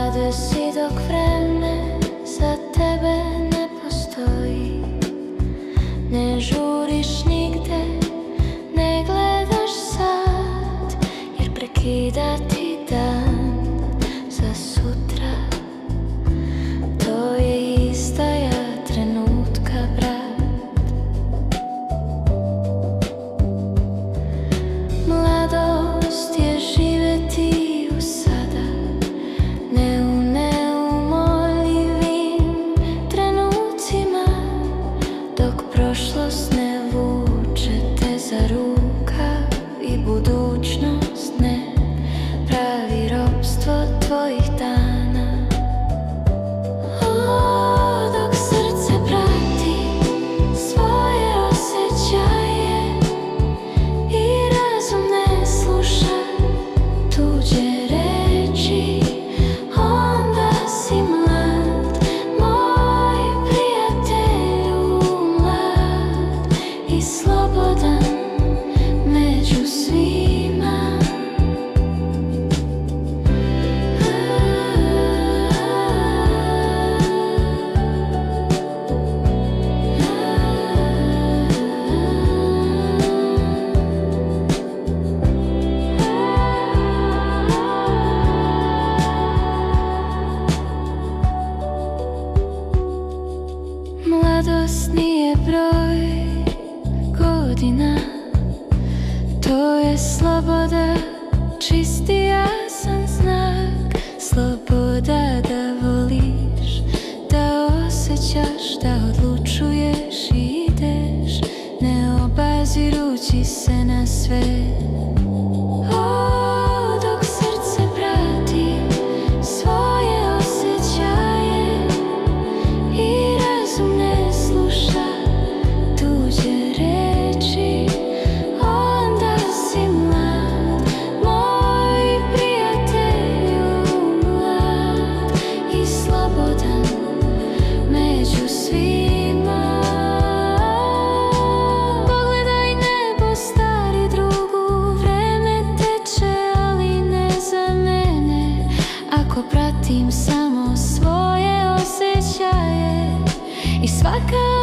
Mlada si dok vreme za tebe ne postoji. Ne žuriš nigde, ne gledaš sad, jer prekida ti dan za sutra. To je izdaja trenutka, brat. Mladost je živeti u sada, ne u neumolljivim trenucima, dok prošlost ne vuče te za rukav i budućnost ne pravi ropstvo tvojih dana. Dok srce prati svoje osjećaje i razum ne sluša tuđe reči, onda si mlad, moj prijatelju, mlad i slobodan među svima. Mladost nije broj godina, to je sloboda, čisti jasan znak. Sloboda da voliš, da osjećaš, da odlučuješ i ideš, ne obazirući se na sve. Dok srce prati svoje osjećaje i razum ne sluša tuđe reči, onda si mlad, moj prijatelju, mlad i slobodan među svima. Pogledaj nebo, stari drugu, vreme teče, ali ne za mene. Ako pratim samo svoje osjećaje i svaka